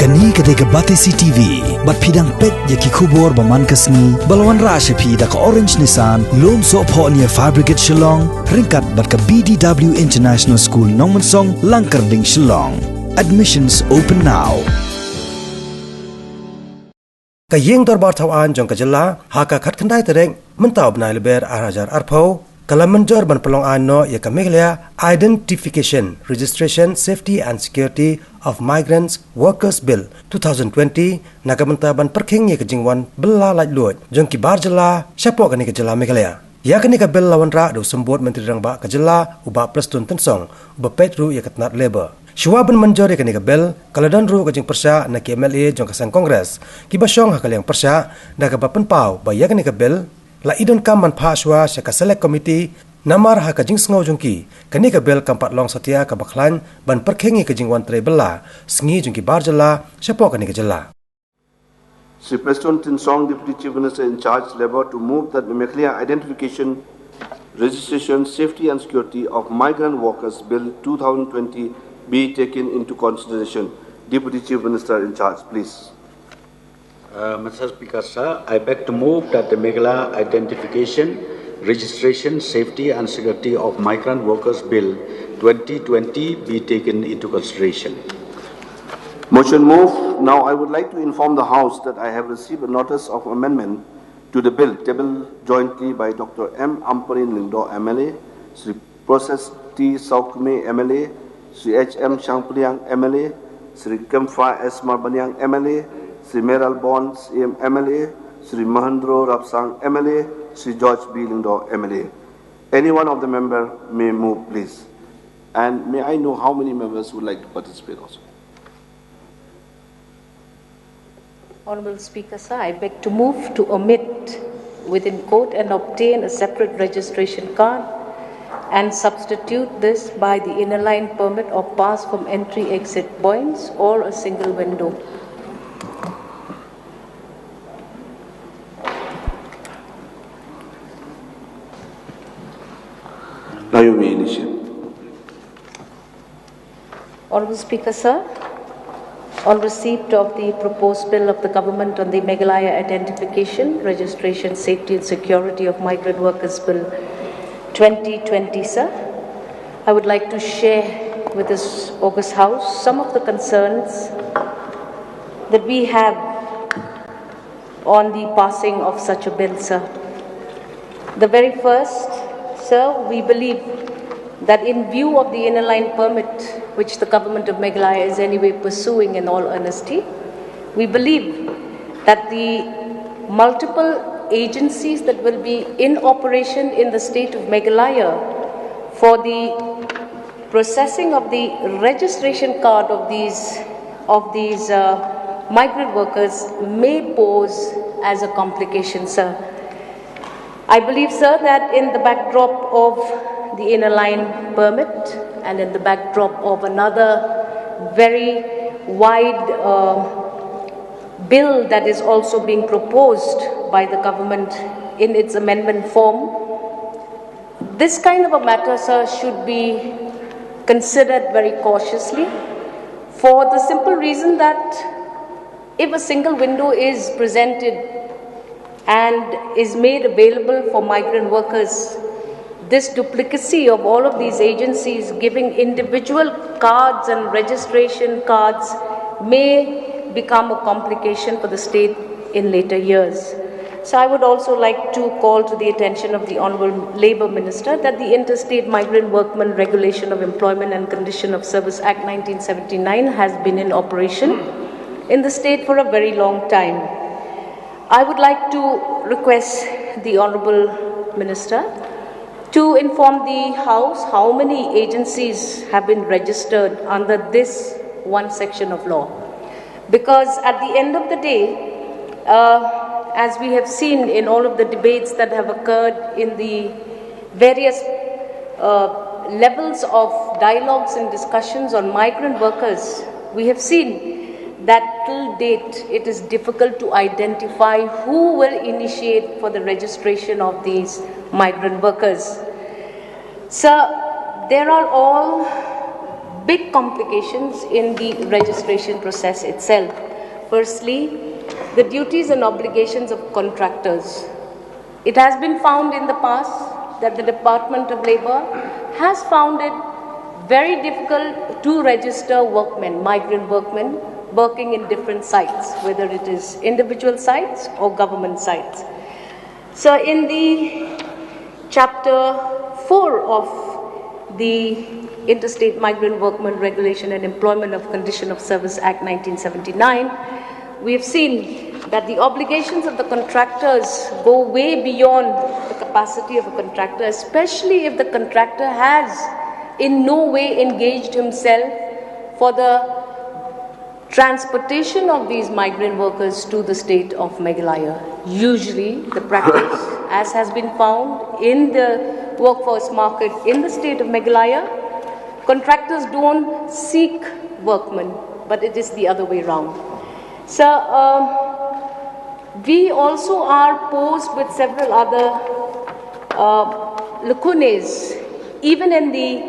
Kani kadega Batesi TV, bat pidang pet yaki kubor baman kasni, balawan rasha pi da ka Orange Nissan, lom so po niya Fabricate Shillong, ringkat bat ka BDW International School Nongmansong, Langkarding Shillong. Admissions open now. Kayeng dorbar tawaan jong kajala, haka kat kandai tereng, mentau benai leber arajar arpau, kalaman jor ban pelong ano ya kameglia Identification, Registration, Safety and Security of Migrants Workers Bill 2020 nakamenta ban perking ya kejingwan bela laj luot jong kibar jala siapa kani kejala meglia ya kani ka bill lawan ra do sembut menteri rangba kejala uba plus tun tensong uba petru ya katnat labor Shua ban manjor ya kani ka bill kaladan ru kajing persya na ki MLA jong kasang kongres kibasyong hakal yang persya na ka bapen pau ba ya kani ka bill la idon kam man pha shwa sya ka select committee namar ha kajing sngo jongki kani ka bel kampat long satia ka bakhlan ban perkhengi kajing wan tre bela sngi jongki barjala siapa kani ka jala Sri Preston Tinsong, Deputy Chief Minister in charge, Labour, to move that the Meghalaya Identification, Registration, Safety and Security of Migrant Workers Bill 2020 be taken into consideration. Deputy Chief Minister in charge, please. Mr. Speaker, sir, I beg to move that the Meghalaya Identification, Registration, Safety and Security of Migrant Workers Bill 2020 be taken into consideration. Motion moved. Now I would like to inform the House that I have received a notice of amendment to the bill tabled jointly by Dr. M. Amparin Lindo, MLA, Sri Process T. Saukme, MLA, Sri H. M. Shangpriang, MLA, Sri Kemfa S. Marbanyang, MLA, Sri Meral Bonds, MLA, Sri Mahendro Rapsang, MLA, Sri George B. Lindo, MLA. Any one of the member may move, please. And may I know how many members would like to participate also? Honourable Speaker, sir, I beg to move to omit within quote and obtain a separate registration card and substitute this by the inner line permit or pass from entry-exit points or a single window. Now you may initiate. Honourable Speaker, sir, on receipt of the proposed bill of the government on the Meghalaya Identification, Registration, Safety and Security of Migrant Workers Bill 2020, sir, I would like to share with this august House some of the concerns that we have on the passing of such a bill, sir. The very first, sir, we believe that in view of the inner line permit, which the government of Meghalaya is anyway pursuing in all honesty, we believe that the multiple agencies that will be in operation in the state of Meghalaya for the processing of the registration card of these migrant workers may pose as a complication, sir. I believe, sir, that in the backdrop of the inner line permit and in the backdrop of another very wide bill that is also being proposed by the government in its amendment form, this kind of a matter, sir, should be considered very cautiously for the simple reason that if a single window is presented and is made available for migrant workers, this duplicacy of all of these agencies giving individual cards and registration cards may become a complication for the state in later years. So I would also like to call to the attention of the Honourable Labour Minister that the Interstate Migrant Workmen Regulation of Employment and Condition of Service Act 1979 has been in operation in the state for a very long time. I would like to request the Honourable Minister to inform the House how many agencies have been registered under this one section of law. Because at the end of the day, as we have seen in all of the debates that have occurred in the various levels of dialogues and discussions on migrant workers, we have seen that till date it is difficult to identify who will initiate for the registration of these migrant workers. Sir, there are all big complications in the registration process itself. Firstly, the duties and obligations of contractors. It has been found in the past that the Department of Labour has found it very difficult to register workmen, migrant workmen, working in different sites, whether it is individual sites or government sites. So in the Chapter 4 of the Interstate Migrant Workmen Regulation and Employment of Condition of Service Act 1979, we have seen that the obligations of the contractors go way beyond the capacity of a contractor, especially if the contractor has in no way engaged himself for the transportation of these migrant workers to the state of Meghalaya. Usually, the practice, as has been found in the workforce market in the state of Meghalaya, contractors don't seek workmen, but it is the other way around. So, we also are posed with several other lacunae, even in the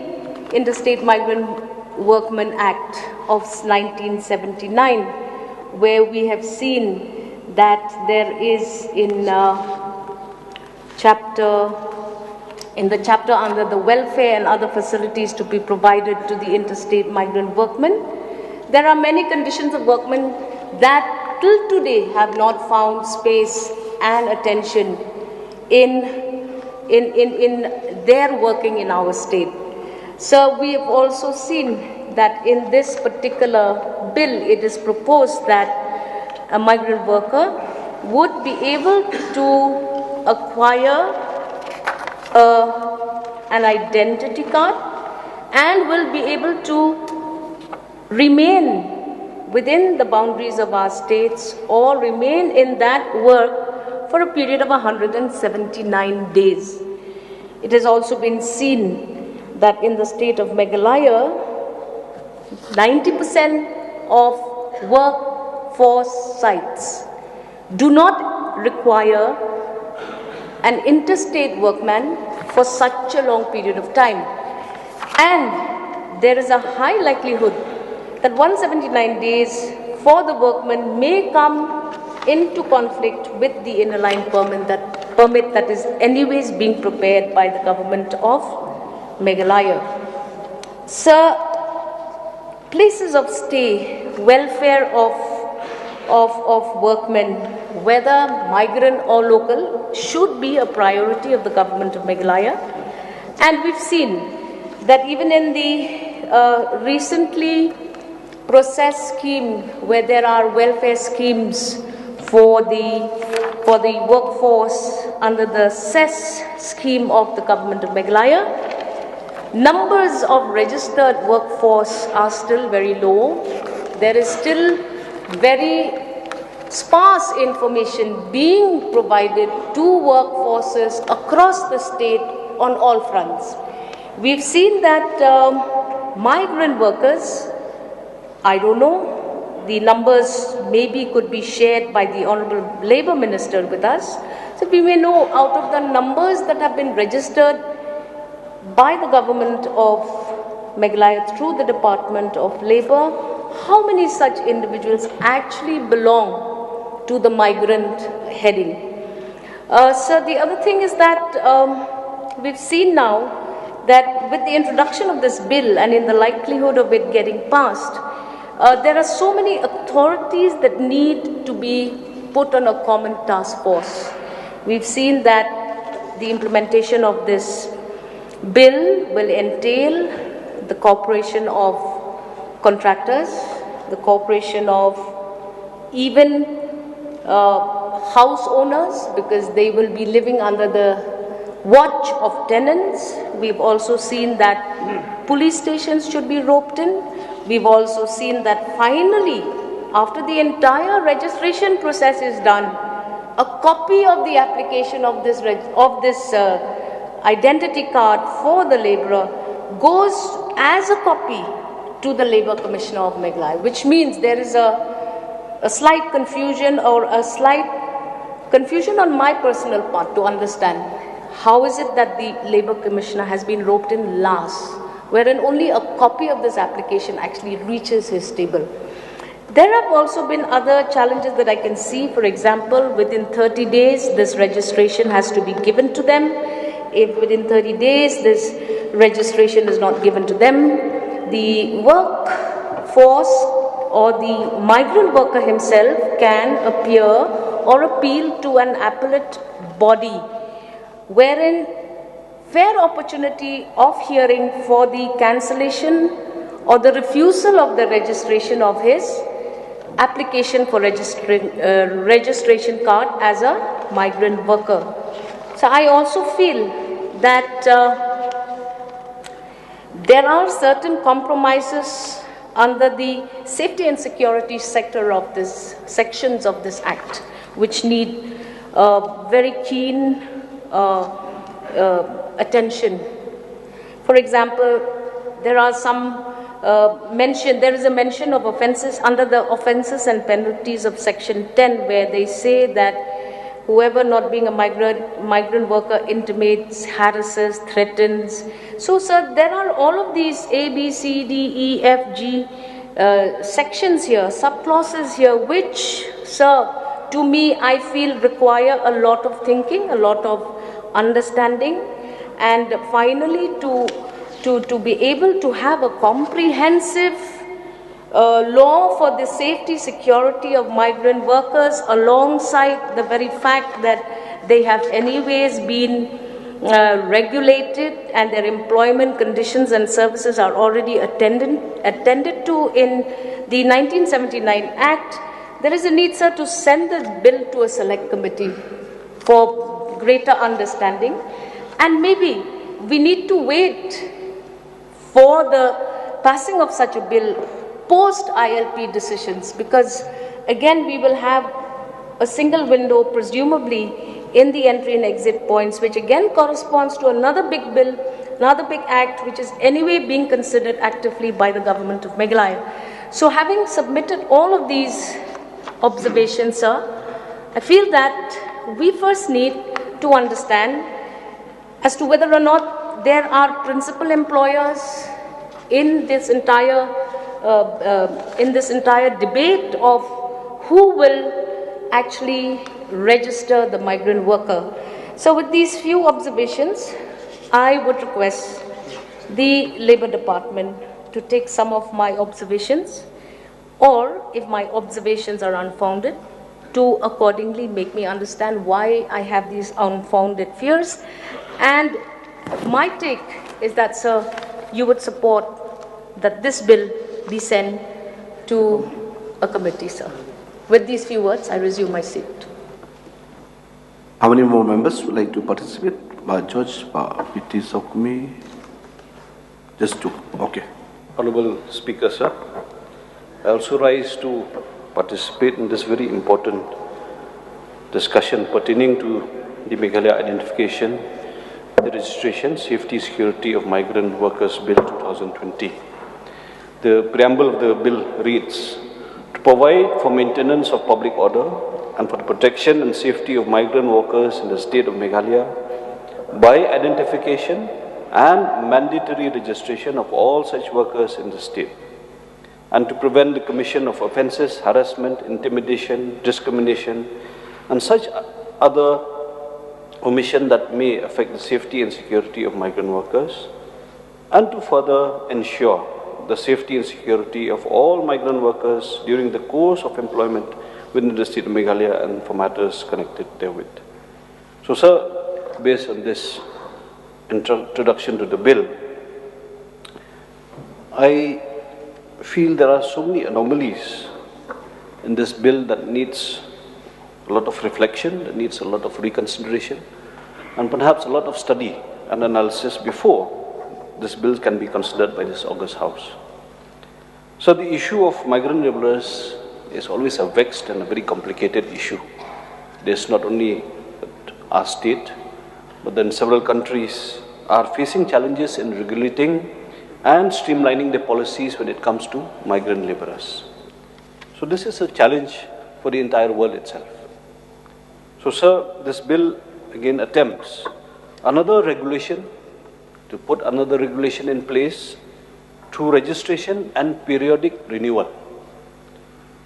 Interstate Migrant Workmen Act of 1979, where we have seen that there is in the chapter under the welfare and other facilities to be provided to the interstate migrant workmen, there are many conditions of workmen that till today have not found space and attention in their working in our state. So we have also seen that in this particular bill, it is proposed that a migrant worker would be able to acquire an identity card and will be able to remain within the boundaries of our states or remain in that work for a period of 179 days. It has also been seen that in the state of Meghalaya, 90% of workforce sites do not require an interstate workman for such a long period of time. And there is a high likelihood that 179 days for the workman may come into conflict with the inner line permit that is anyways being prepared by the government of Meghalaya. So, places of stay, welfare of workmen, whether migrant or local, should be a priority of the government of Meghalaya. And we've seen that even in the recently processed scheme, where there are welfare schemes for the workforce under the cess scheme of the government of Meghalaya, numbers of registered workforce are still very low. There is still very sparse information being provided to workforces across the state on all fronts. We've seen that migrant workers, I don't know, the numbers maybe could be shared by the Honorable Labour Minister with us. So we may know out of the numbers that have been registered by the government of Meghalaya through the Department of Labour, how many such individuals actually belong to the migrant heading. So the other thing is that we've seen now that with the introduction of this bill and in the likelihood of it getting passed, there are so many authorities that need to be put on a common task force. We've seen that the implementation of this bill will entail the cooperation of contractors, the cooperation of even house owners, because they will be living under the watch of tenants. We've also seen that police stations should be roped in. We've also seen that finally, after the entire registration process is done, a copy of the application of this identity card for the labourer goes as a copy to the Labour Commissioner of Meghalaya, which means there is a slight confusion or a slight confusion on my personal part to understand how is it that the Labour Commissioner has been roped in last. wherein only a copy of this application actually reaches his table. There have also been other challenges that I can see. For example, within 30 days, this registration has to be given to them. If within 30 days this registration is not given to them, the workforce or the migrant worker himself can appear or appeal to an appellate body, wherein fair opportunity of hearing for the cancellation or the refusal of the registration of his application for registration card as a migrant worker. So I also feel that there are certain compromises under the safety and security sector of this sections of this act, which need very keen attention. For example, there are some there is a mention of offences under the offences and penalties of section 10, where they say that whoever not being a migrant worker intimates, harasses, threatens. So, sir, there are all of these A, B, C, D, E, F, G sections here, subclauses here, which, sir, to me, I feel require a lot of thinking, a lot of understanding, and finally to be able to have a comprehensive law for the safety, security of migrant workers, alongside the very fact that they have anyways been regulated and their employment conditions and services are already attended to in the 1979 Act. There is a need, sir, to send the bill to a select committee for greater understanding, and maybe we need to wait for the passing of such a bill post ILP decisions, because again we will have a single window presumably in the entry and exit points, which again corresponds to another big bill, another big act, which is anyway being considered actively by the government of Meghalaya. So having submitted all of these observations, sir, I feel that we first need to understand as to whether or not there are principal employers in this entire debate of who will actually register the migrant worker. So with these few observations, I would request the Labour Department to take some of my observations, or if my observations are unfounded, to accordingly make me understand why I have these unfounded fears. And my take is that, sir, you would support that this bill be sent to a committee, sir. With these few words, I resume my seat. How many more members would like to participate? George, P.T. Sokmi, just two. Okay. Honorable Speaker, sir, I also rise to participate in this very important discussion pertaining to the Meghalaya Identification, the Registration, Safety, Security of Migrant Workers Bill 2020. The preamble of the bill reads, to provide for maintenance of public order and for the protection and safety of migrant workers in the state of Meghalaya by identification and mandatory registration of all such workers in the state, and to prevent the commission of offences, harassment, intimidation, discrimination, and such other omission that may affect the safety and security of migrant workers, and to further ensure the safety and security of all migrant workers during the course of employment within the state of Meghalaya and for matters connected therewith. So, sir, based on this introduction to the bill, I feel there are so many anomalies in this bill that needs a lot of reflection, that needs a lot of reconsideration, and perhaps a lot of study and analysis before this bill can be considered by this august House. So the issue of migrant labourers is always a vexed and a very complicated issue. There's not only our state, but then several countries are facing challenges in regulating and streamlining their policies when it comes to migrant labourers. So this is a challenge for the entire world itself. So, sir, this bill again attempts another regulation to put another regulation in place through registration and periodic renewal.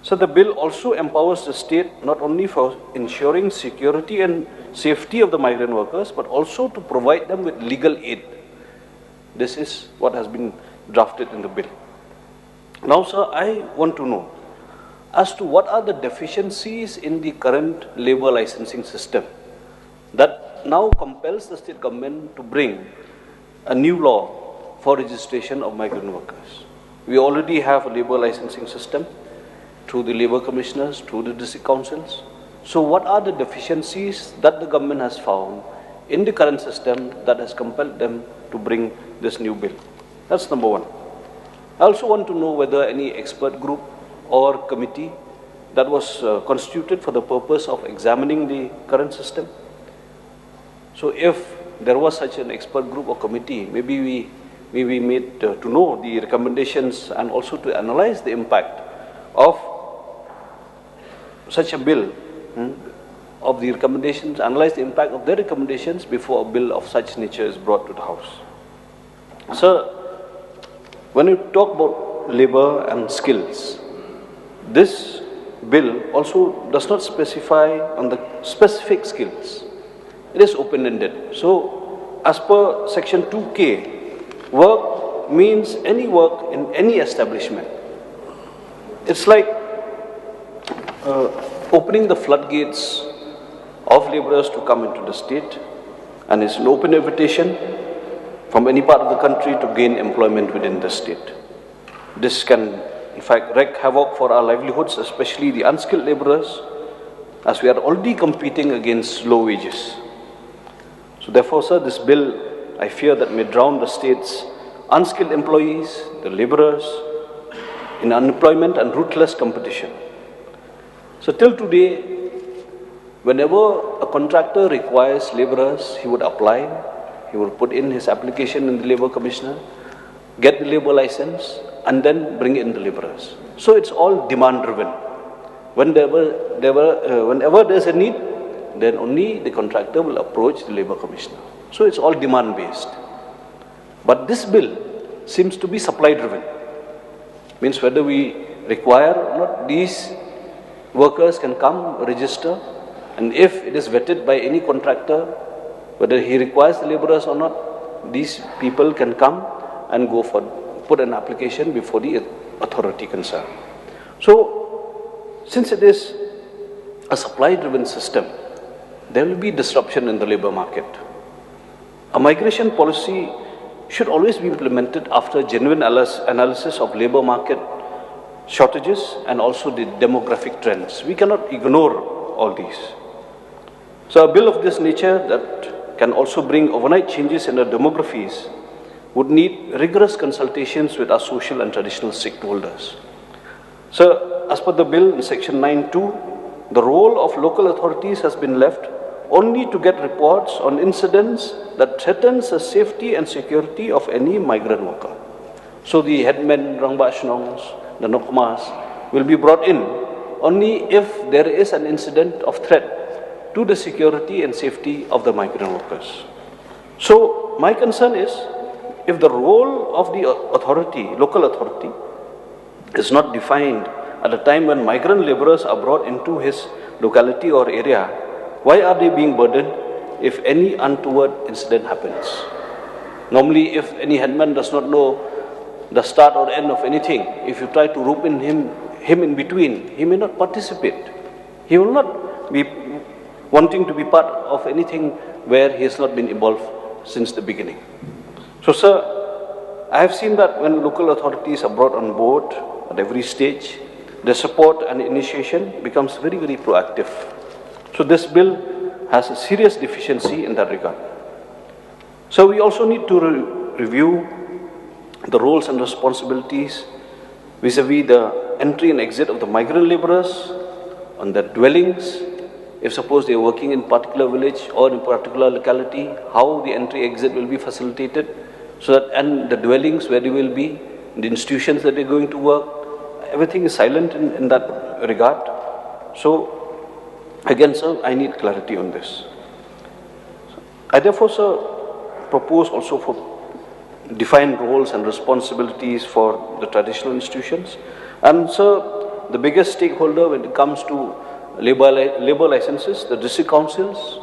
So the bill also empowers the state not only for ensuring security and safety of the migrant workers, but also to provide them with legal aid. This is what has been drafted in the bill. Now, sir, I want to know as to what are the deficiencies in the current labor licensing system that now compels the state government to bring a new law for registration of migrant workers. We already have a labor licensing system through the labor commissioners, through the district councils. So what are the deficiencies that the government has found in the current system that has compelled them to bring this new bill? That's number one. I also want to know whether any expert group or committee that was constituted for the purpose of examining the current system. So if there was such an expert group or committee, maybe we made to know the recommendations and also to analyze the impact of such a bill, of the recommendations, analyze the impact of their recommendations before a bill of such nature is brought to the House. So, when you talk about labor and skills, this bill also does not specify on the specific skills. It is open-ended. So, as per section 2K, work means any work in any establishment. It's like opening the floodgates of laborers to come into the state, and it's an open invitation from any part of the country to gain employment within the state. This can, in fact, wreak havoc for our livelihoods, especially the unskilled laborers, as we are already competing against low wages. So therefore, sir, this bill, I fear that may drown the state's unskilled employees, the laborers, in unemployment and ruthless competition. So till today, whenever a contractor requires laborers, he would apply, he will put in his application in the labor commissioner, get the labor license, and then bring in the laborers. So it's all demand driven. Whenever there's a need, then only the contractor will approach the labor commissioner. So it's all demand based. But this bill seems to be supply driven. Means whether we require or not, these workers can come, register, and if it is vetted by any contractor, whether he requires the laborers or not, these people can come and go for, put an application before the authority concerned. So, since it is a supply-driven system, there will be disruption in the labor market. A migration policy should always be implemented after genuine analysis of labor market shortages and also the demographic trends. We cannot ignore all these. So a bill of this nature that can also bring overnight changes in the demographies would need rigorous consultations with our social and traditional stakeholders. So as per the bill in section 9.2, the role of local authorities has been left only to get reports on incidents that threatens the safety and security of any migrant worker. So the headmen, rangbashnongs, the nokmas will be brought in only if there is an incident of threat to the security and safety of the migrant workers. So my concern is, if the role of the authority, local authority, is not defined at the time when migrant laborers are brought into his locality or area, why are they being burdened if any untoward incident happens? Normally, if any headman does not know the start or end of anything, if you try to rope in him in between, he may not participate. He will not be wanting to be part of anything where he has not been involved since the beginning. So, sir, I have seen that when local authorities are brought on board at every stage, the support and initiation becomes very, very proactive. So this bill has a serious deficiency in that regard. So we also need to review the roles and responsibilities vis-a-vis the entry and exit of the migrant laborers on their dwellings. If suppose they are working in particular village or in particular locality, how the entry-exit will be facilitated, so that, and the dwellings where they will be, the institutions that they are going to work, everything is silent in that regard. So, again, sir, I need clarity on this. I therefore, sir, propose also for defined roles and responsibilities for the traditional institutions. And so the biggest stakeholder when it comes to labor licenses, the district councils,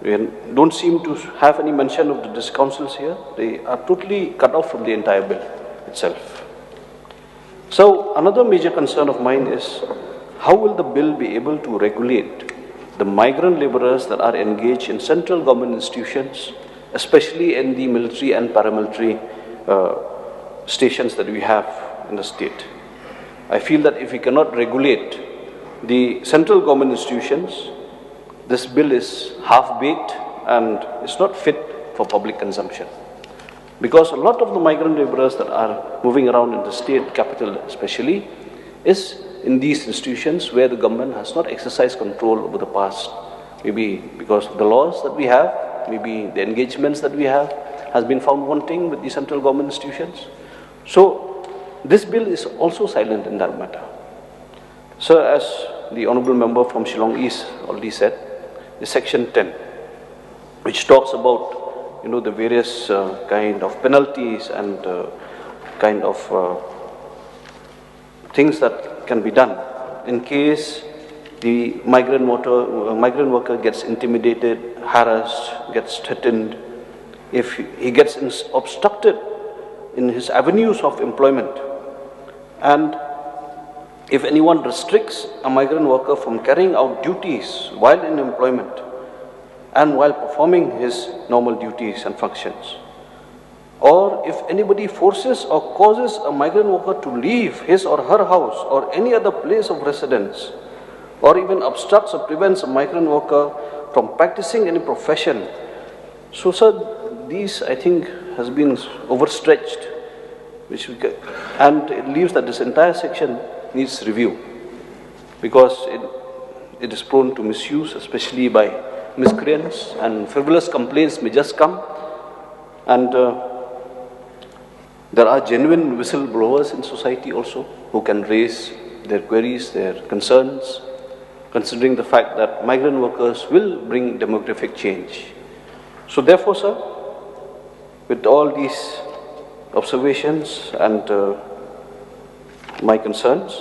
we don't seem to have any mention of the district councils here. They are totally cut off from the entire bill itself. So another major concern of mine is how will the bill be able to regulate the migrant laborers that are engaged in central government institutions, especially in the military and paramilitary stations that we have in the state. I feel that if we cannot regulate the central government institutions, this bill is half-baked and it's not fit for public consumption. Because a lot of the migrant laborers that are moving around in the state capital especially is in these institutions where the government has not exercised control over the past. Maybe because of the laws that we have, maybe the engagements that we have has been found wanting with the central government institutions. So this bill is also silent in that matter. So as the Honourable Member from Shillong East already said, the Section 10, which talks about the various kind of penalties and kind of things that can be done in case the migrant worker gets intimidated, harassed, gets threatened, if he gets obstructed in his avenues of employment, and if anyone restricts a migrant worker from carrying out duties while in employment and while performing his normal duties and functions, or if anybody forces or causes a migrant worker to leave his or her house or any other place of residence, or even obstructs or prevents a migrant worker from practicing any profession. So, sir, these I think has been overstretched, and it leaves that this entire section needs review because it is prone to misuse, especially by miscreants, and frivolous complaints may just come, and there are genuine whistleblowers in society also who can raise their queries, their concerns, considering the fact that migrant workers will bring demographic change. So therefore, sir, with all these observations and my concerns,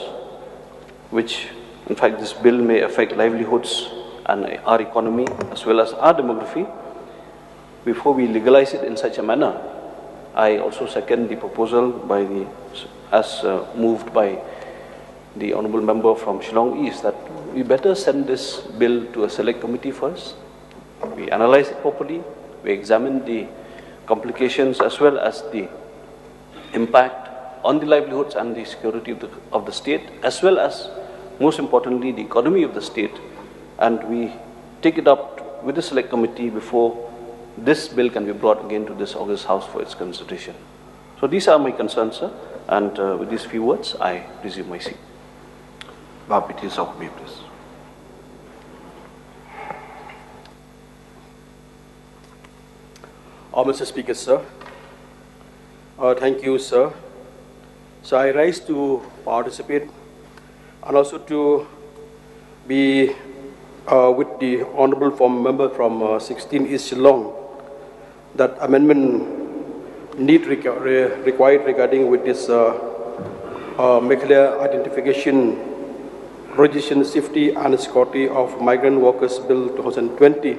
which in fact this bill may affect livelihoods and our economy as well as our demography, before we legalize it in such a manner, I also second the proposal as moved by the Honourable Member from Shillong East that we better send this bill to a select committee first. We analyze it properly, we examine the complications as well as the impact on the livelihoods and the security of the state, as well as, most importantly, the economy of the state, and we take it up with the select committee before this bill can be brought again to this August House for its consideration. So these are my concerns, sir, and with these few words, I resume my seat. Bapiti Saukmi, please. Mr. Speaker, sir. Thank you, sir. So I rise to participate and also to be with the Honourable Member from 16 East Shillong, that amendment need required regarding with this Meghalaya Identification, Registration, Safety and Security of Migrant Workers Bill 2020.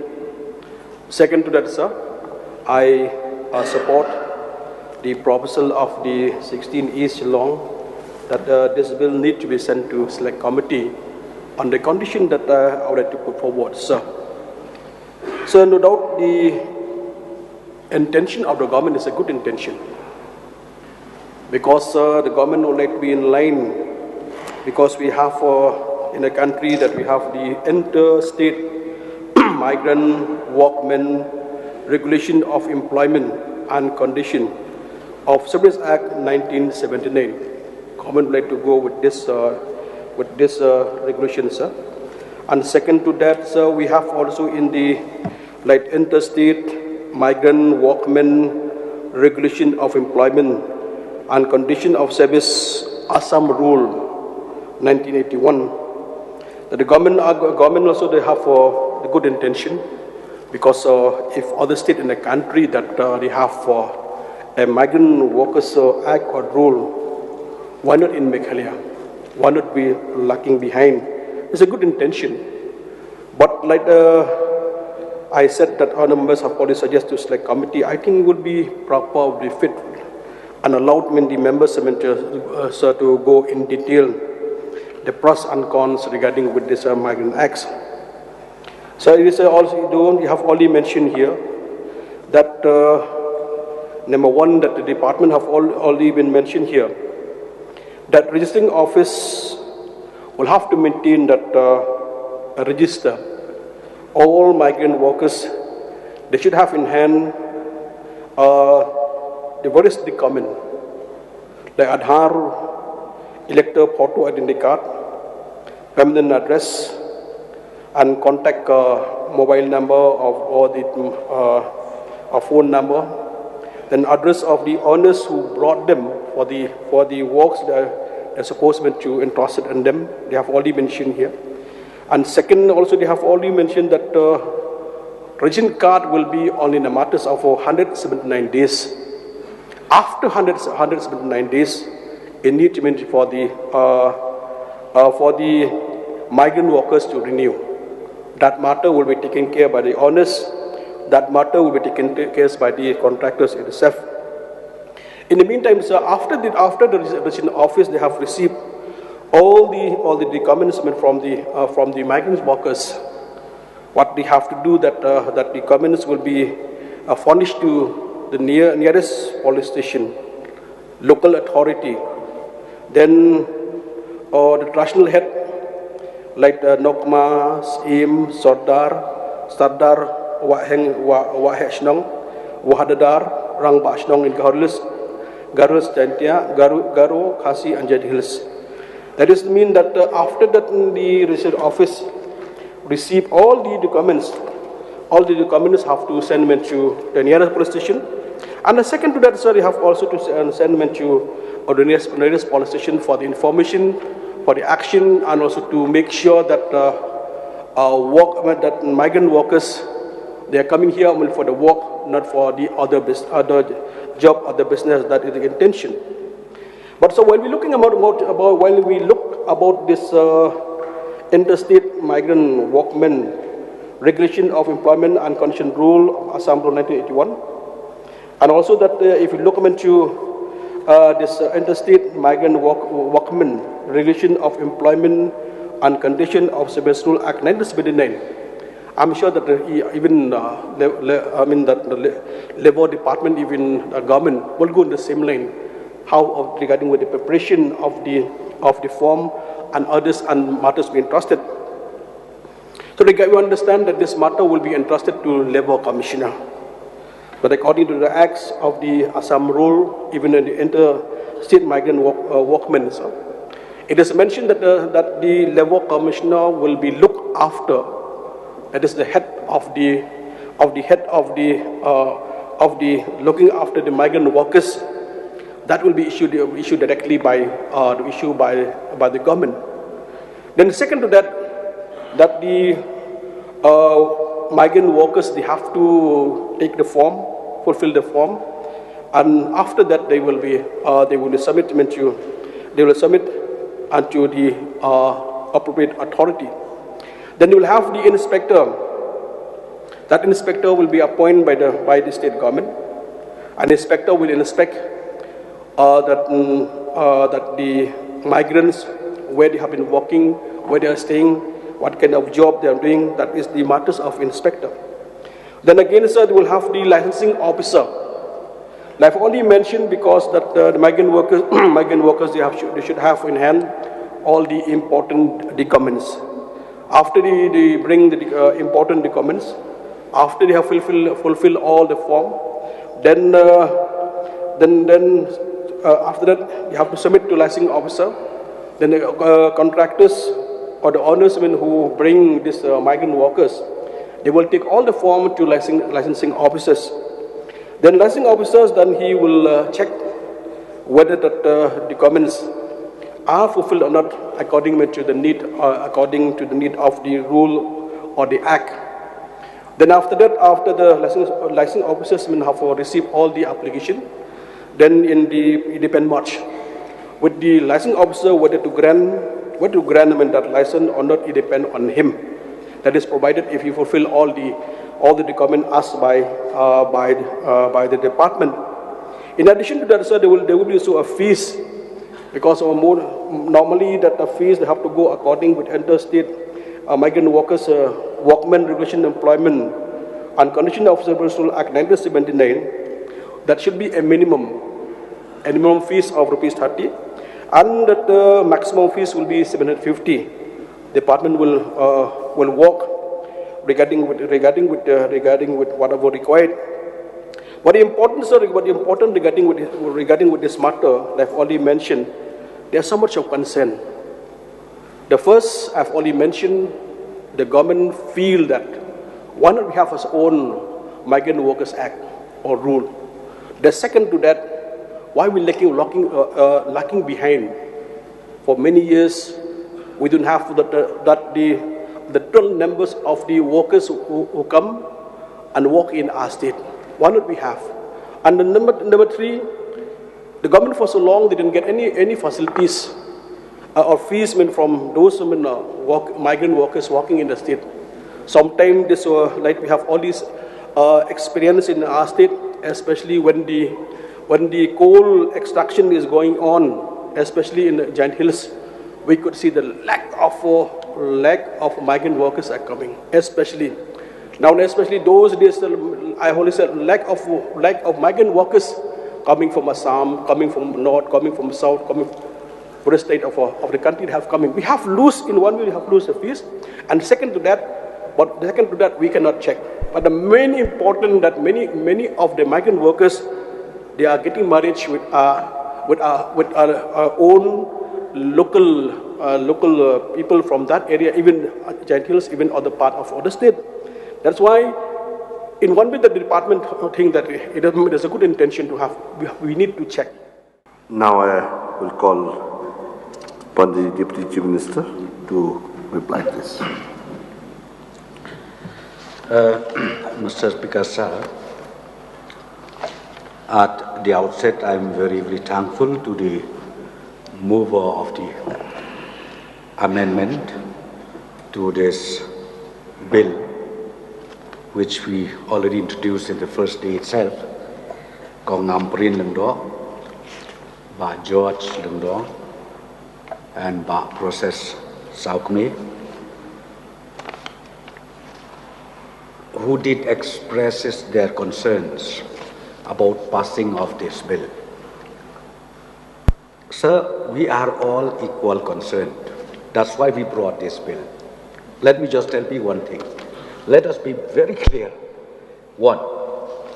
Second to that, sir, I support the proposal of the 16 East Shillong that this bill need to be sent to select committee on the condition that I would like to put forward, sir. So no doubt the intention of the government is a good intention, because the government would like to be in line, because we have in a country that we have the interstate migrant workmen regulation of employment and condition of Service Act 1979. Government would like to go with this regulation, sir. And second to that, sir, we have also in the interstate migrant workmen regulation of employment and condition of service Assam Rule 1981. That the government also they have the good intention, because if other state in the country that they have a migrant workers act or rule, why not in Meghalaya? Why not be lagging behind? It's a good intention. But like I said that our members have already suggested to select committee, I think it would be proper, would be fit and allowed the members to go in detail the pros and cons regarding with this migrant acts. So it is also, we have already mentioned here that number one, that the department have already been mentioned here, that registering office will have to maintain that a register. All migrant workers, they should have in hand the various documents, like Aadhaar, elector photo identity card, permanent address, and contact mobile number or the phone number, then address of the owners who brought them for the works they're supposed to entrusted in them. They have already mentioned here. And second, also they have already mentioned that registration card will be only in a matter of 179 days. After 179 days, it needs to be for the migrant workers to renew. That matter will be taken care by the owners. That matter will be taken care by the contractors itself. In the meantime, sir, after the registration office, they have received all the documents from the migrant workers. What they have to do that the documents will be furnished to the nearest police station, local authority, then the traditional head like Nokma, Im, Sardar, Waheshnong, Wahadadar, Rang Bashnong in Garus, Jantia, Garu, Khasi, and Jet Hills. That is mean that after that the registered office receive all the documents have to send them to the nearest police station. And the second to that, sir, you have also to send them to the nearest police station for the information, for the action, and also to make sure that that migrant workers, they are coming here only for the work, not for the other job or the business. That is the intention. But so while we looking while we look about this interstate migrant workmen regulation of employment and condition rule of Assam Rule 1981, and also that if you look into this interstate migrant workmen regulation of employment and condition of Service Rule Act 1979, I'm sure that even that the Labour Department, even the government, will go in the same line. How regarding with the preparation of the form and others and matters be entrusted. So we understand that this matter will be entrusted to Labour Commissioner. But according to the acts of the Assam rule, even in the interstate migrant workmen, it is mentioned that the Labour Commissioner will be looked after. That is the head of the looking after the migrant workers. That will be issued directly by the government. Then second to that the migrant workers, they have to take the form, fulfill the form, and after that they will submit unto the appropriate authority. Then you will have the inspector. That inspector will be appointed by the state government. An inspector will inspect that the migrants, where they have been working, where they are staying, what kind of job they are doing. That is the matters of inspector. Then again, sir, they will have the licensing officer. I've only mentioned because that the migrant workers they should have in hand all the important documents. After they bring the important documents, after they have fulfill all the form, then after that you have to submit to licensing officer. Then the contractors or the owners who bring these migrant workers, they will take all the form to licensing officers. Then licensing officers, then he will check whether that documents are fulfilled or not according to the need of the rule or the act. Then after that, after the licensing officers have received all the application, then in the independent march. With the licensing officer whether to grant him that license or not, it depends on him. That is provided if he fulfill all the requirements asked by the department. In addition to that, sir, there will be also a fees, because normally that the fees they have to go according with interstate migrant workers workmen regulation employment and condition of service rule act 1979. That should be a minimum fees of rupees 30, and that the maximum fees will be 750. Department will work regarding with whatever required. What is important, sir, regarding with this matter that I've already mentioned, there's so much of concern. The first, I've already mentioned, the government feel that why not we have our own Migrant Workers Act or rule. The second to that, why we lacking behind. For many years, we don't have the total numbers of the workers who come and work in our state. Why not we have? And the number three, the government for so long they didn't get any facilities or fees from those migrant workers working in the state. Sometimes this like we have all these experience in our state, especially when the coal extraction is going on, especially in the Giant Hills. We could see the lack of migrant workers are coming, especially those days. I only said lack of migrant workers coming from Assam, coming from north, coming from south, coming from the state of the country have coming. We have lose in one way. We have lose the fees, and second to that, we cannot check. But the main important that many of the migrant workers, they are getting married with our own local people from that area, even Giant Hills, even other part of other state. That's why, in one way, the department think that there's a good intention to have. We need to check. Now I will call upon the Deputy Chief Minister to reply to this. Mr. Speaker, sir, at the outset, I am very, very thankful to the mover of the amendment to this bill, which we already introduced in the first day itself, Kong Amprin Lengdo, Ba George Lengdo, and Ba Process Saukme, who did express their concerns about passing of this bill. Sir, we are all equal concerned. That's why we brought this bill. Let me just tell you one thing. Let us be very clear. One,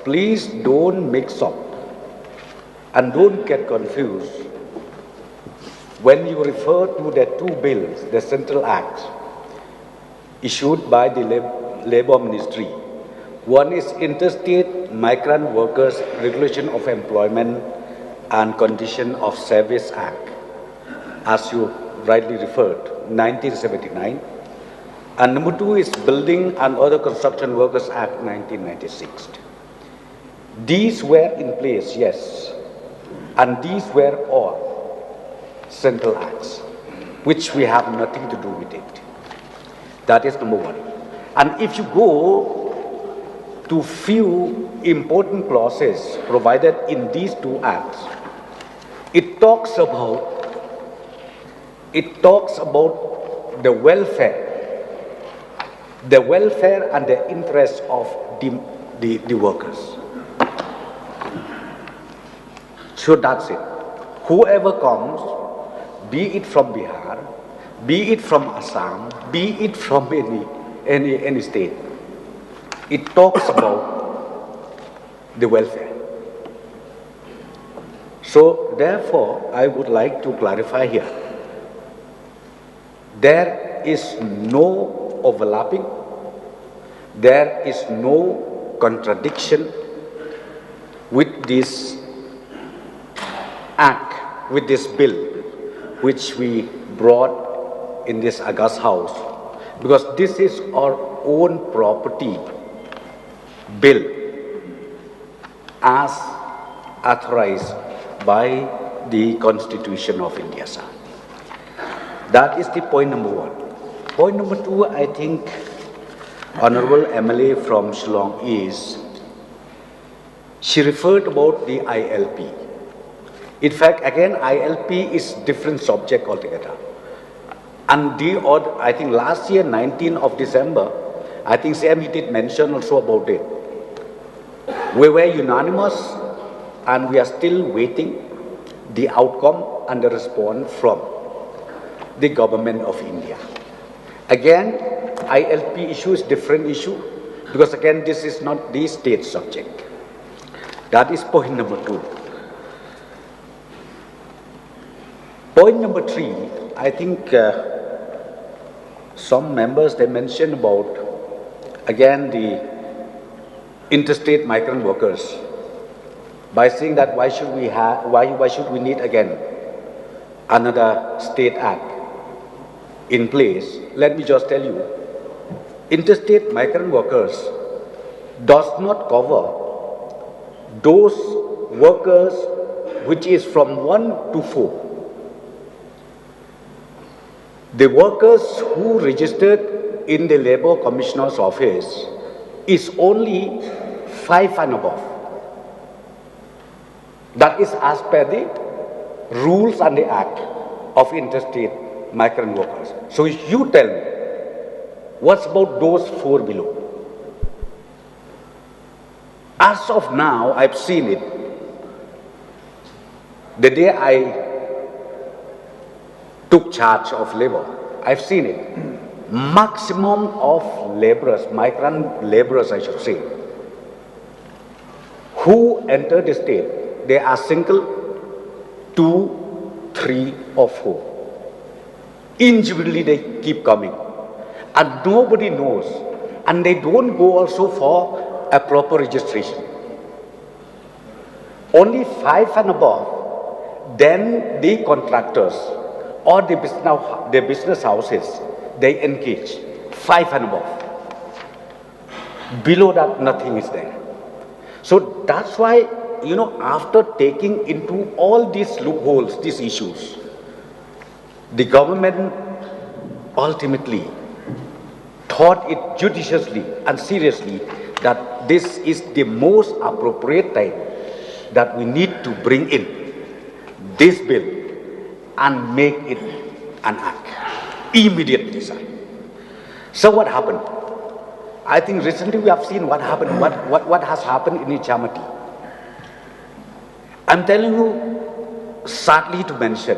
please don't mix up and don't get confused when you refer to the two bills, the Central Act issued by the Labour Ministry. One is Interstate Migrant Workers Regulation of Employment and Condition of Service Act, as you rightly referred, 1979. And number two is Building and Other Construction Workers Act, 1996. These were in place, yes, and these were all central acts, which we have nothing to do with it. That is number one. And if you go to few important clauses provided in these two acts, it talks about the welfare and the interests of the workers. So that's it. Whoever comes, be it from Bihar, be it from Assam, be it from any state, it talks about the welfare. So therefore, I would like to clarify here. There is no overlapping, there is no contradiction with this act, with this bill, which we brought in this August House, because this is our own property bill as authorized by the Constitution of India, sir. That is the point number one. Point number two, I think, Honorable MLA from Shillong she referred about the ILP. In fact, again, ILP is different subject altogether. And I think last year, 19th of December, I think Sam, he did mention also about it. We were unanimous and we are still waiting the outcome and the response from the government of India. Again, ILP issue is different issue because again, this is not the state subject. That is point number two. Point number three, I think some members, they mentioned about, again, the interstate migrant workers by saying that why should we need again another state act in place. Let me just tell you, interstate migrant workers does not cover those workers which is from 1 to 4. The workers who registered in the Labour Commissioner's office is only 5 and above. That is as per the rules and the act of interstate migrant workers. So you tell me, what's about those 4 below? As of now, I've seen it. The day I took charge of labor, I've seen it. Maximum of laborers, migrant laborers I should say, who enter the state, they are single, 2, 3 or 4. Individually they keep coming. And nobody knows. And they don't go also for a proper registration. Only 5 and above, then the contractors or the business houses, they engage 5 and above. Below that, nothing is there. So that's why, after taking into all these loopholes, these issues, the government ultimately thought it judiciously and seriously that this is the most appropriate time that we need to bring in this bill and make it an act immediately, sir. So what happened? I think recently we have seen what happened, what has happened in Ichamati. I'm telling you, sadly to mention,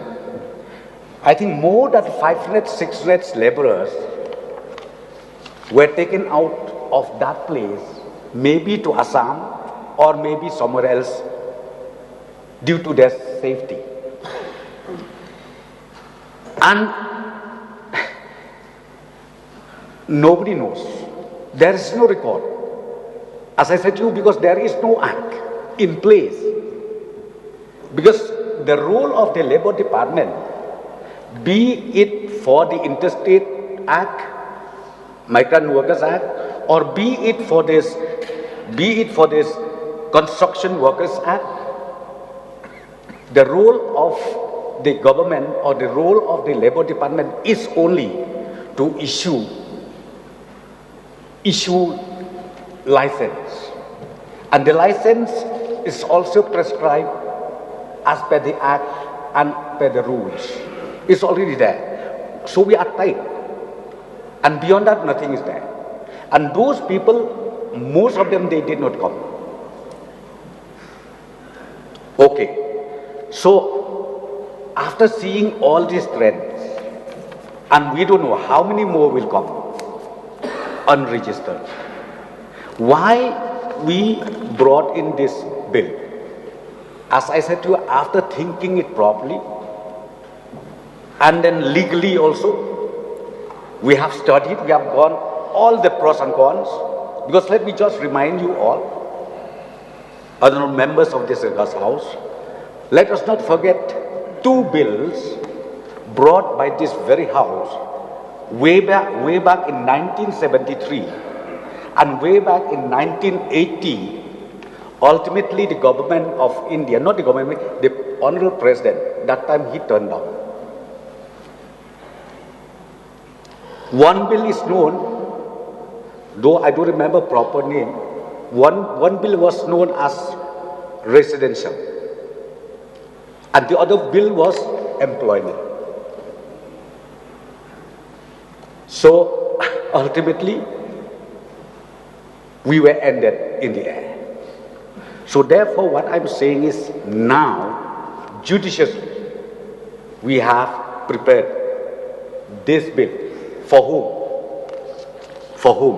I think more than 500, 600 laborers were taken out of that place, maybe to Assam or maybe somewhere else due to their safety. And nobody knows. There is no record. As I said to you, because there is no act in place. Because the role of the Labour Department, be it for the Interstate Act, Migrant Workers Act, or be it for this Construction Workers Act, the role of the government or the role of the Labour Department is only to issue license. And the license is also prescribed as per the Act and per the rules. It's already there. So we are tight. And beyond that, nothing is there. And those people, most of them, they did not come. Okay. So, after seeing all these trends, and we don't know how many more will come, unregistered, why we brought in this bill? As I said to you, after thinking it properly, and then legally also, we have studied, we have gone all the pros and cons, because let me just remind you all, other members of this August House, let us not forget 2 bills brought by this very House way back in 1973 and way back in 1980 Ultimately, the government of India, not the government, the Honorable President, that time he turned down. One bill is known, though I don't remember proper name, one bill was known as residential, and the other bill was employment. So ultimately, we were ended in the air. So therefore, what I'm saying is now, judiciously, we have prepared this bill. For whom? For whom?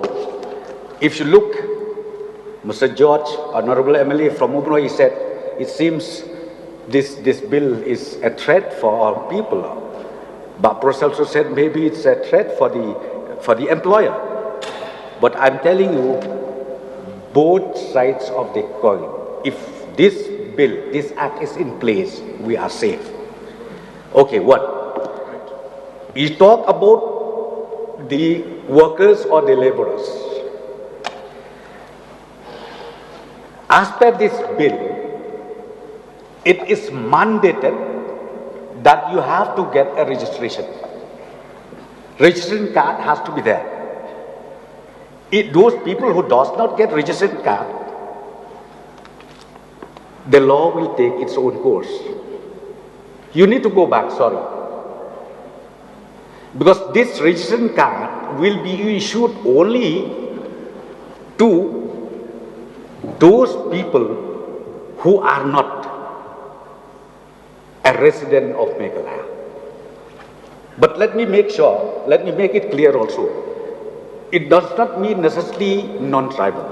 If you look, Mr. George, Honorable MLA from Ubno, he said, it seems this bill is a threat for our people. But Prof. also said maybe it's a threat for the employer. But I'm telling you, both sides of the coin. If this bill, this act is in place, we are safe. Okay, what? You talk about the workers or the laborers. As per this bill, it is mandated that you have to get a registration. Registration card has to be there. Those people who does not get registration card, the law will take its own course. You need to go back, sorry. Because this registration card will be issued only to those people who are not a resident of Meghalaya. But let me make it clear also. It does not mean necessarily non-tribal.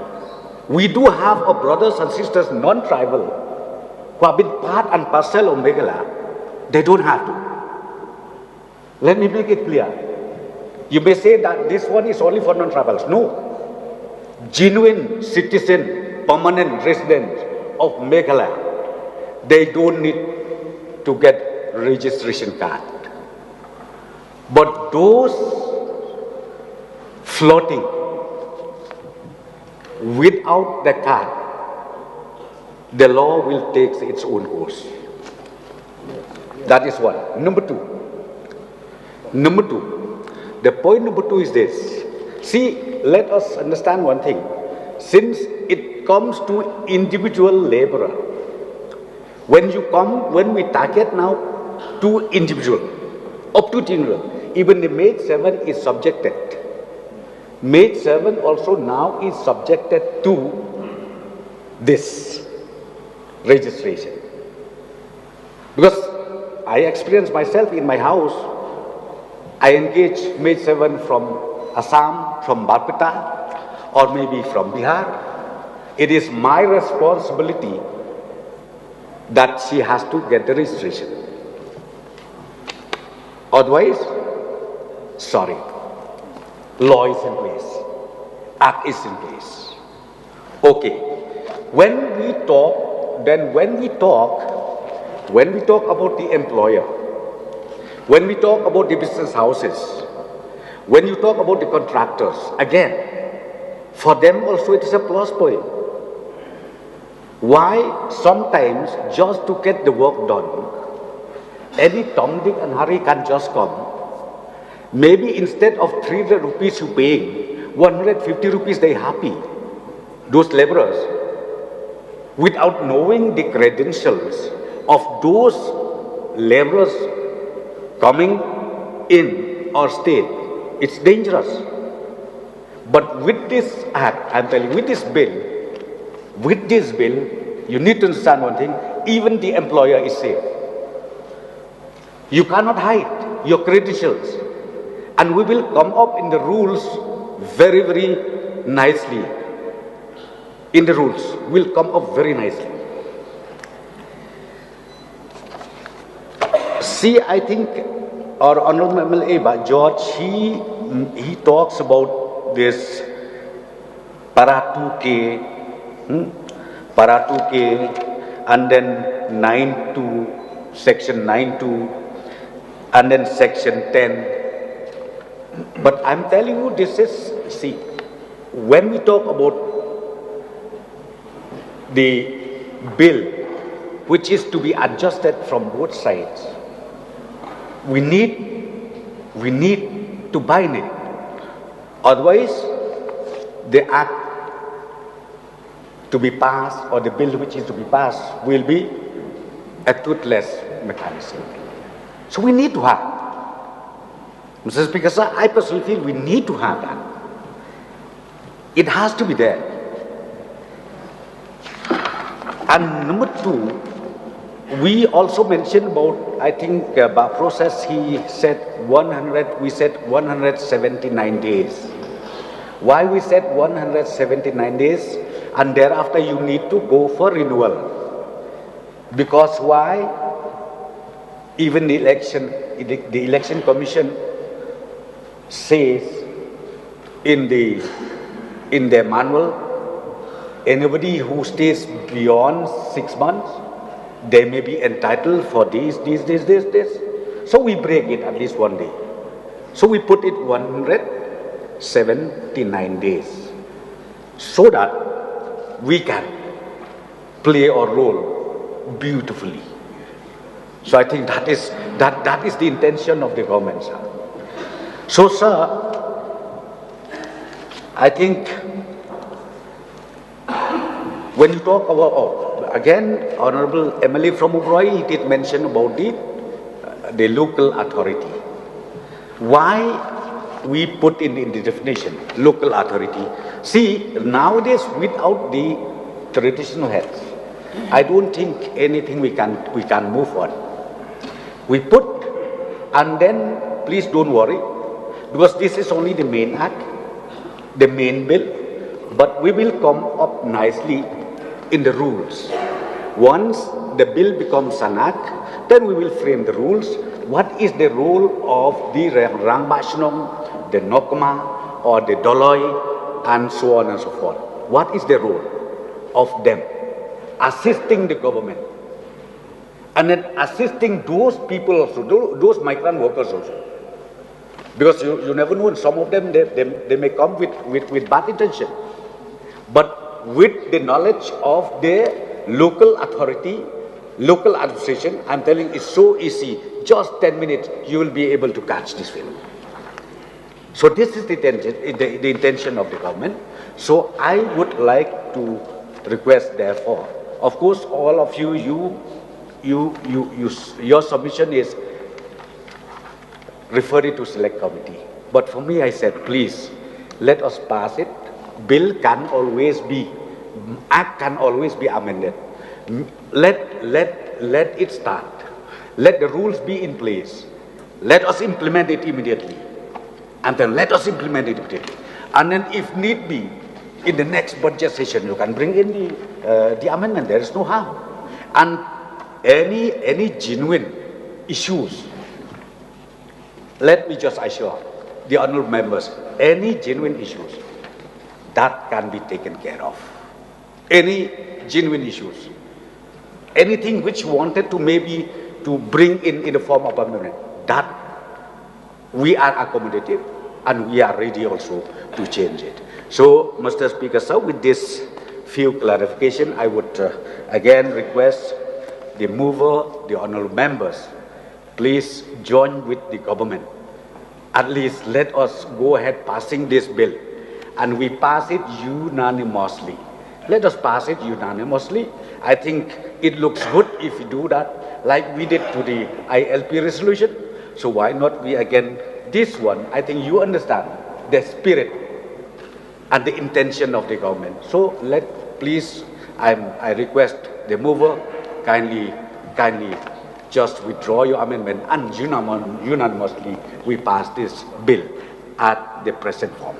We do have our brothers and sisters non-tribal who have been part and parcel of Meghalaya. They don't have to. Let me make it clear. You may say that this one is only for non-tribals. No. Genuine citizen, permanent resident of Meghalaya, they don't need to get registration card. But those floating without the card, the law will take its own course. That is one. Number two, the point number two is this. See, let us understand one thing. Since it comes to individual laborer, when we target now to individual, up to individual, even the maid servant is subjected. Maid servant also now is subjected to this registration. Because I experienced myself in my house, I engage maid servant from Assam, from Barpeta, or maybe from Bihar. It is my responsibility that she has to get the registration. Otherwise, sorry, law is in place, act is in place. Okay, when we talk about the employer, when we talk about the business houses, when you talk about the contractors, again, for them also it is a plus point. Why sometimes just to get the work done, any Tom, Dick and Harry can just come. Maybe instead of 300 rupees you paying, 150 rupees they happy. Those laborers, without knowing the credentials of those laborers coming in our state, it's dangerous. But with this act, I'm telling you, with this bill, you need to understand one thing, even the employer is safe. You cannot hide your credentials. And we will come up in the rules very, very nicely. In the rules, will come up very nicely. See, I think our Honorable MLA George, he talks about this Para 2K, and then 9.2, Section 9.2, and then Section 10. But I'm telling you, this is, see, when we talk about the bill, which is to be adjusted from both sides, we need to bind it. Otherwise, the act to be passed or the bill which is to be passed will be a toothless mechanism. So we need to have, Mr. Speaker, sir, I personally feel we need to have that. It has to be there. And number two, we also mentioned about, I think, about process, he said 179 days. Why we said 179 days and thereafter you need to go for renewal? Because why? Even the election commission says in their manual, anybody who stays beyond 6 months, they may be entitled for this. So we break it at least 1 day. So we put it 179 days so that we can play our role beautifully. So I think that is the intention of the government, sir. So, sir, I think when you talk about, again, Honorable MLA from Ubroi, he did mention about the local authority. Why we put in the definition, local authority? See, nowadays, without the traditional heads, I don't think anything we can move on. We put, and then please don't worry, because this is only the main act, the main bill, but we will come up nicely in the rules. Once the bill becomes an act, then we will frame the rules. What is the role of the Rangbachnong, the Nokma, or the Doloi, and so on and so forth? What is the role of them? Assisting the government. And then assisting those people also, those migrant workers also. Because you never know, some of them, they may come with bad intention. But with the knowledge of their local authority, local administration, I'm telling you, it's so easy. Just 10 minutes, you will be able to catch this film. So this is the intention of the government. So I would like to request, therefore, of course, all of you, your submission is referred to select committee. But for me, I said, please, let us pass it. Bill can always be, act can always be amended. Let it start. Let the rules be in place. Let us implement it immediately. And then let us implement it immediately. And then if need be, in the next budget session, you can bring in the amendment. There is no harm. And any genuine issues, let me just assure the honorable members, any genuine issues, that can be taken care of. Any genuine issues. Anything which wanted to maybe to bring in the form of amendment, that we are accommodative and we are ready also to change it. So, Mr. Speaker, sir, with this few clarification, I would again request the mover, the honorable members, please join with the government. At least let us go ahead passing this bill and we pass it unanimously. Let us pass it unanimously. I think it looks good if we do that, like we did to the ILP resolution. So why not we again, this one, I think you understand the spirit and the intention of the government. So please, I request the mover, kindly just withdraw your amendment and unanimously we pass this bill at the present form.